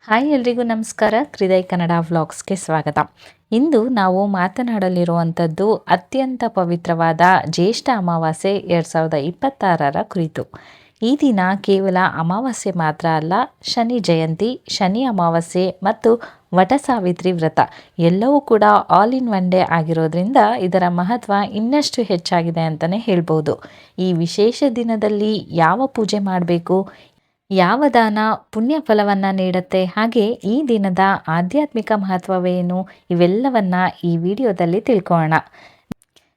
Hi ಎಲ್ರಿಗೂ ನಮಸ್ಕಾರ. ಹೃದಯ ಕನ್ನಡ ವ್ಲಾಗ್ಸ್ಗೆ ಸ್ವಾಗತ. ಇಂದು ನಾವು ಮಾತನಾಡಲಿರುವಂಥದ್ದು ಅತ್ಯಂತ ಪವಿತ್ರವಾದ ಜ್ಯೇಷ್ಠ ಅಮಾವಾಸ್ಯೆ 2026ರ ಕುರಿತು. ಈ ದಿನ ಕೇವಲ ಅಮಾವಾಸ್ಯೆ ಮಾತ್ರ ಅಲ್ಲ, ಶನಿ ಜಯಂತಿ, ಶನಿ ಅಮಾವಾಸ್ಯೆ ಮತ್ತು ವಟ ಸಾವಿತ್ರಿ ವ್ರತ ಎಲ್ಲವೂ ಕೂಡ ಆಲ್ ಇನ್ ಒನ್ ಡೇ ಆಗಿರೋದ್ರಿಂದ ಇದರ ಮಹತ್ವ ಇನ್ನಷ್ಟು ಹೆಚ್ಚಾಗಿದೆ ಅಂತಲೇ ಹೇಳ್ಬೋದು. ಈ ವಿಶೇಷ ದಿನದಲ್ಲಿ ಯಾವ ಪೂಜೆ ಮಾಡಬೇಕು, ಯಾವ ದಾನ ಪುಣ್ಯ ಫಲವನ್ನು ನೀಡುತ್ತೆ, ಹಾಗೆ ಈ ದಿನದ ಆಧ್ಯಾತ್ಮಿಕ ಮಹತ್ವವೇನು, ಇವೆಲ್ಲವನ್ನ ಈ ವಿಡಿಯೋದಲ್ಲಿ ತಿಳ್ಕೊಳ್ಳೋಣ.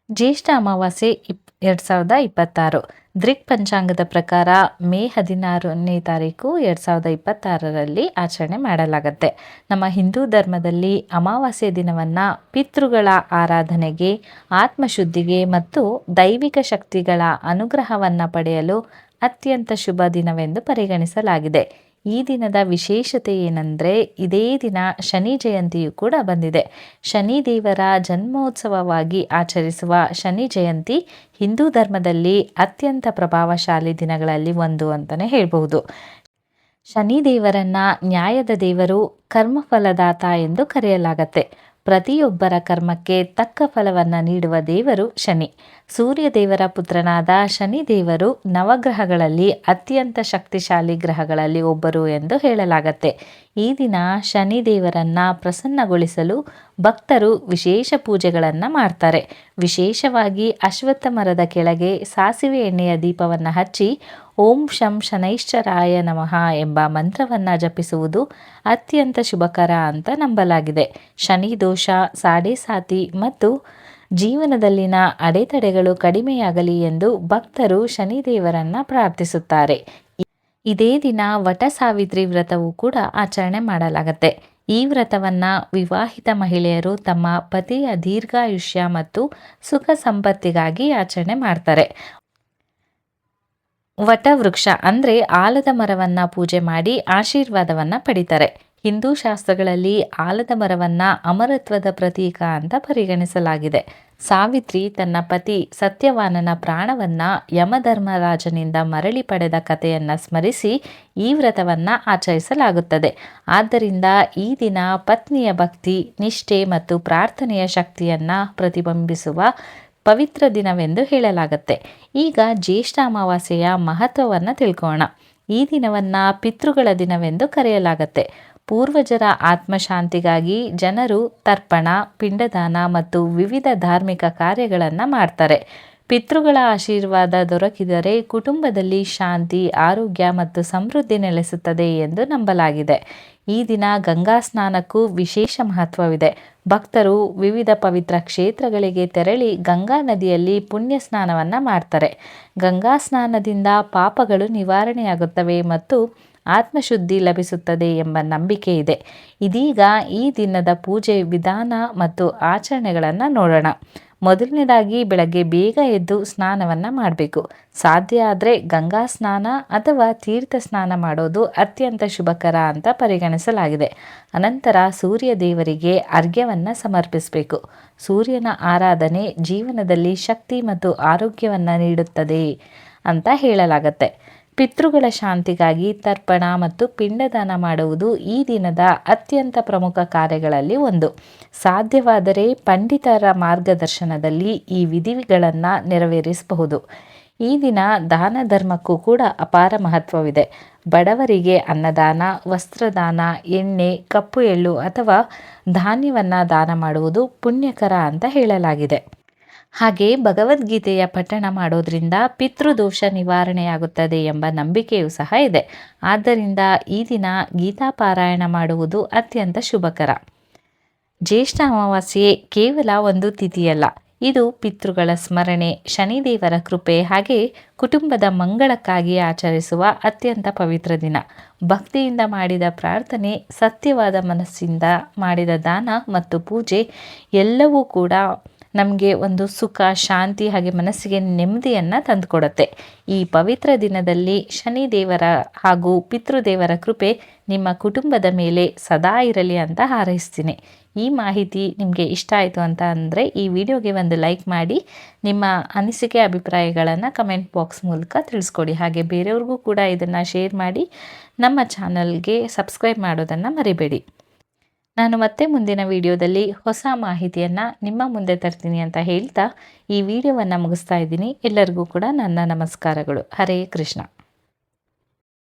ಜ್ಯೇಷ್ಠ ಅಮಾವಾಸ್ಯೆ 2026 ದೃಕ್ ಪಂಚಾಂಗದ ಪ್ರಕಾರ ಮೇ 16ನೇ ತಾರೀಕು 2026ರಲ್ಲಿ ಆಚರಣೆ ಮಾಡಲಾಗುತ್ತೆ. ನಮ್ಮ ಹಿಂದೂ ಧರ್ಮದಲ್ಲಿ ಅಮಾವಾಸ್ಯೆ ದಿನವನ್ನು ಪಿತೃಗಳ ಆರಾಧನೆಗೆ, ಆತ್ಮಶುದ್ಧಿಗೆ ಮತ್ತು ದೈವಿಕ ಶಕ್ತಿಗಳ ಅನುಗ್ರಹವನ್ನು ಪಡೆಯಲು ಅತ್ಯಂತ ಶುಭ ದಿನವೆಂದು ಪರಿಗಣಿಸಲಾಗಿದೆ. ಈ ದಿನದ ವಿಶೇಷತೆ ಏನಂದರೆ, ಇದೇ ದಿನ ಶನಿ ಜಯಂತಿಯು ಕೂಡ ಬಂದಿದೆ. ಶನಿ ದೇವರ ಜನ್ಮೋತ್ಸವವಾಗಿ ಆಚರಿಸುವ ಶನಿ ಜಯಂತಿ ಹಿಂದೂ ಧರ್ಮದಲ್ಲಿ ಅತ್ಯಂತ ಪ್ರಭಾವಶಾಲಿ ದಿನಗಳಲ್ಲಿ ಒಂದು ಅಂತಲೇ ಹೇಳ್ಬಹುದು. ಶನಿ ದೇವರನ್ನ ನ್ಯಾಯದ ದೇವರು, ಕರ್ಮಫಲದಾತ ಎಂದು ಕರೆಯಲಾಗತ್ತೆ. ಪ್ರತಿಯೊಬ್ಬರ ಕರ್ಮಕ್ಕೆ ತಕ್ಕ ಫಲವನ್ನು ನೀಡುವ ದೇವರು ಶನಿ. ಸೂರ್ಯ ದೇವರ ಪುತ್ರನಾದ ಶನಿ ದೇವರು ನವಗ್ರಹಗಳಲ್ಲಿ ಅತ್ಯಂತ ಶಕ್ತಿಶಾಲಿ ಗ್ರಹಗಳಲ್ಲಿ ಒಬ್ಬರು ಎಂದು ಹೇಳಲಾಗತ್ತೆ. ಈ ದಿನ ಶನಿ ದೇವರನ್ನ ಪ್ರಸನ್ನಗೊಳಿಸಲು ಭಕ್ತರು ವಿಶೇಷ ಪೂಜೆಗಳನ್ನು ಮಾಡ್ತಾರೆ. ವಿಶೇಷವಾಗಿ ಅಶ್ವತ್ಥ ಮರದ ಕೆಳಗೆ ಸಾಸಿವೆ ಎಣ್ಣೆಯ ದೀಪವನ್ನು ಹಚ್ಚಿ ಓಂ ಶಂ ಶನೈಶ್ಚರಾಯ ನಮಃ ಎಂಬ ಮಂತ್ರವನ್ನು ಜಪಿಸುವುದು ಅತ್ಯಂತ ಶುಭಕರ ಅಂತ ನಂಬಲಾಗಿದೆ. ಶನಿ ದೋಷ, ಸಾಡೇಸಾತಿ ಮತ್ತು ಜೀವನದಲ್ಲಿನ ಅಡೆತಡೆಗಳು ಕಡಿಮೆಯಾಗಲಿ ಎಂದು ಭಕ್ತರು ಶನಿದೇವರನ್ನ ಪ್ರಾರ್ಥಿಸುತ್ತಾರೆ. ಇದೇ ದಿನ ವಟ ಸಾವಿತ್ರಿ ವ್ರತವೂ ಕೂಡ ಆಚರಣೆ ಮಾಡಲಾಗುತ್ತೆ. ಈ ವ್ರತವನ್ನ ವಿವಾಹಿತ ಮಹಿಳೆಯರು ತಮ್ಮ ಪತಿಯ ದೀರ್ಘಾಯುಷ್ಯ ಮತ್ತು ಸುಖ ಸಂಪತ್ತಿಗಾಗಿ ಆಚರಣೆ ಮಾಡ್ತಾರೆ. ವಟವೃಕ್ಷ ಅಂದರೆ ಆಲದ ಮರವನ್ನ ಪೂಜೆ ಮಾಡಿ ಆಶೀರ್ವಾದವನ್ನ ಪಡಿತಾರೆ. ಹಿಂದೂ ಶಾಸ್ತ್ರಗಳಲ್ಲಿ ಆಲದ ಮರವನ್ನ ಅಮರತ್ವದ ಪ್ರತೀಕ ಅಂತ ಪರಿಗಣಿಸಲಾಗಿದೆ. ಸಾವಿತ್ರಿ ತನ್ನ ಪತಿ ಸತ್ಯವಾನನ ಪ್ರಾಣವನ್ನ ಯಮಧರ್ಮರಾಜನಿಂದ ಮರಳಿ ಪಡೆದ ಕಥೆಯನ್ನು ಸ್ಮರಿಸಿ ಈ ವ್ರತವನ್ನ ಆಚರಿಸಲಾಗುತ್ತದೆ. ಆದ್ದರಿಂದ ಈ ದಿನ ಪತ್ನಿಯ ಭಕ್ತಿ, ನಿಷ್ಠೆ ಮತ್ತು ಪ್ರಾರ್ಥನೆಯ ಶಕ್ತಿಯನ್ನ ಪ್ರತಿಬಿಂಬಿಸುವ ಪವಿತ್ರ ದಿನವೆಂದು ಹೇಳಲಾಗುತ್ತೆ. ಈಗ ಜ್ಯೇಷ್ಠ ಅಮಾವಾಸ್ಯೆಯ ಮಹತ್ವವನ್ನು ತಿಳ್ಕೊಳ್ಳೋಣ. ಈ ದಿನವನ್ನು ಪಿತೃಗಳ ದಿನವೆಂದು ಕರೆಯಲಾಗುತ್ತೆ. ಪೂರ್ವಜರ ಆತ್ಮಶಾಂತಿಗಾಗಿ ಜನರು ತರ್ಪಣ, ಪಿಂಡದಾನ ಮತ್ತು ವಿವಿಧ ಧಾರ್ಮಿಕ ಕಾರ್ಯಗಳನ್ನು ಮಾಡ್ತಾರೆ. ಪಿತೃಗಳ ಆಶೀರ್ವಾದ ದೊರಕಿದರೆ ಕುಟುಂಬದಲ್ಲಿ ಶಾಂತಿ, ಆರೋಗ್ಯ ಮತ್ತು ಸಮೃದ್ಧಿ ನೆಲೆಸುತ್ತದೆ ಎಂದು ನಂಬಲಾಗಿದೆ. ಈ ದಿನ ಗಂಗಾ ಸ್ನಾನಕ್ಕೂ ವಿಶೇಷ ಮಹತ್ವವಿದೆ. ಭಕ್ತರು ವಿವಿಧ ಪವಿತ್ರ ಕ್ಷೇತ್ರಗಳಿಗೆ ತೆರಳಿ ಗಂಗಾ ನದಿಯಲ್ಲಿ ಪುಣ್ಯ ಸ್ನಾನವನ್ನು ಮಾಡ್ತಾರೆ. ಗಂಗಾ ಸ್ನಾನದಿಂದ ಪಾಪಗಳು ನಿವಾರಣೆಯಾಗುತ್ತವೆ ಮತ್ತು ಆತ್ಮಶುದ್ಧಿ ಲಭಿಸುತ್ತದೆ ಎಂಬ ನಂಬಿಕೆ ಇದೆ. ಇದೀಗ ಈ ದಿನದ ಪೂಜೆ ವಿಧಾನ ಮತ್ತು ಆಚರಣೆಗಳನ್ನು ನೋಡೋಣ. ಮೊದಲನೇದಾಗಿ ಬೆಳಗ್ಗೆ ಬೇಗ ಎದ್ದು ಸ್ನಾನವನ್ನು ಮಾಡಬೇಕು. ಸಾಧ್ಯ ಆದರೆ ಗಂಗಾ ಸ್ನಾನ ಅಥವಾ ತೀರ್ಥ ಸ್ನಾನ ಮಾಡೋದು ಅತ್ಯಂತ ಶುಭಕರ ಅಂತ ಪರಿಗಣಿಸಲಾಗಿದೆ. ಅನಂತರ ಸೂರ್ಯ ದೇವರಿಗೆ ಅರ್ಘ್ಯವನ್ನು ಸಮರ್ಪಿಸಬೇಕು. ಸೂರ್ಯನ ಆರಾಧನೆ ಜೀವನದಲ್ಲಿ ಶಕ್ತಿ ಮತ್ತು ಆರೋಗ್ಯವನ್ನು ನೀಡುತ್ತದೆ ಅಂತ ಹೇಳಲಾಗತ್ತೆ. ಪಿತೃಗಳ ಶಾಂತಿಗಾಗಿ ತರ್ಪಣ ಮತ್ತು ಪಿಂಡದಾನ ಮಾಡುವುದು ಈ ದಿನದ ಅತ್ಯಂತ ಪ್ರಮುಖ ಕಾರ್ಯಗಳಲ್ಲಿ ಒಂದು. ಸಾಧ್ಯವಾದರೆ ಪಂಡಿತರ ಮಾರ್ಗದರ್ಶನದಲ್ಲಿ ಈ ವಿಧಿಗಳನ್ನು ನೆರವೇರಿಸಬಹುದು. ಈ ದಿನ ದಾನ ಧರ್ಮಕ್ಕೂ ಕೂಡ ಅಪಾರ ಮಹತ್ವವಿದೆ. ಬಡವರಿಗೆ ಅನ್ನದಾನ, ವಸ್ತ್ರದಾನ, ಎಣ್ಣೆ, ಕಪ್ಪು ಎಳ್ಳು ಅಥವಾ ಧಾನ್ಯವನ್ನು ದಾನ ಮಾಡುವುದು ಪುಣ್ಯಕರ ಅಂತ ಹೇಳಲಾಗಿದೆ. ಹಾಗೆ ಭಗವದ್ಗೀತೆಯ ಪಠಣ ಮಾಡೋದ್ರಿಂದ ಪಿತೃದೋಷ ನಿವಾರಣೆಯಾಗುತ್ತದೆ ಎಂಬ ನಂಬಿಕೆಯೂ ಸಹ ಇದೆ. ಆದ್ದರಿಂದ ಈ ದಿನ ಗೀತಾ ಪಾರಾಯಣ ಮಾಡುವುದು ಅತ್ಯಂತ ಶುಭಕರ. ಜ್ಯೇಷ್ಠ ಅಮಾವಾಸ್ಯೆ ಕೇವಲ ಒಂದು ತಿಥಿಯಲ್ಲ, ಇದು ಪಿತೃಗಳ ಸ್ಮರಣೆ, ಶನಿದೇವರ ಕೃಪೆ ಹಾಗೆ ಕುಟುಂಬದ ಮಂಗಳಕ್ಕಾಗಿ ಆಚರಿಸುವ ಅತ್ಯಂತ ಪವಿತ್ರ ದಿನ. ಭಕ್ತಿಯಿಂದ ಮಾಡಿದ ಪ್ರಾರ್ಥನೆ, ಸತ್ಯವಾದ ಮನಸ್ಸಿಂದ ಮಾಡಿದ ದಾನ ಮತ್ತು ಪೂಜೆ ಎಲ್ಲವೂ ಕೂಡ ನಮಗೆ ಒಂದು ಸುಖ, ಶಾಂತಿ ಹಾಗೆ ಮನಸ್ಸಿಗೆ ನೆಮ್ಮದಿಯನ್ನು ತಂದುಕೊಡುತ್ತೆ. ಈ ಪವಿತ್ರ ದಿನದಲ್ಲಿ ಶನಿದೇವರ ಹಾಗೂ ಪಿತೃದೇವರ ಕೃಪೆ ನಿಮ್ಮ ಕುಟುಂಬದ ಮೇಲೆ ಸದಾ ಇರಲಿ ಅಂತ ಹಾರೈಸ್ತೀನಿ. ಈ ಮಾಹಿತಿ ನಿಮಗೆ ಇಷ್ಟ ಆಯಿತು ಅಂತ ಅಂದರೆ ಈ ವಿಡಿಯೋಗೆ ಒಂದು ಲೈಕ್ ಮಾಡಿ, ನಿಮ್ಮ ಅನಿಸಿಕೆ ಅಭಿಪ್ರಾಯಗಳನ್ನು ಕಮೆಂಟ್ ಬಾಕ್ಸ್ ಮೂಲಕ ತಿಳಿಸ್ಕೊಡಿ. ಹಾಗೆ ಬೇರೆಯವ್ರಿಗೂ ಕೂಡ ಇದನ್ನು ಶೇರ್ ಮಾಡಿ ನಮ್ಮ ಚಾನಲ್ಗೆ ಸಬ್ಸ್ಕ್ರೈಬ್ ಮಾಡೋದನ್ನು ಮರಿಬೇಡಿ. ನಾನು ಮತ್ತೆ ಮುಂದಿನ ವಿಡಿಯೋದಲ್ಲಿ ಹೊಸ ಮಾಹಿತಿಯನ್ನು ನಿಮ್ಮ ಮುಂದೆ ತರ್ತೀನಿ ಅಂತ ಹೇಳ್ತಾ ಈ ವಿಡಿಯೋವನ್ನು ಮುಗಿಸ್ತಾ ಇದ್ದೀನಿ. ಎಲ್ಲರಿಗೂ ಕೂಡ ನನ್ನ ನಮಸ್ಕಾರಗಳು. ಹರೇ ಕೃಷ್ಣ.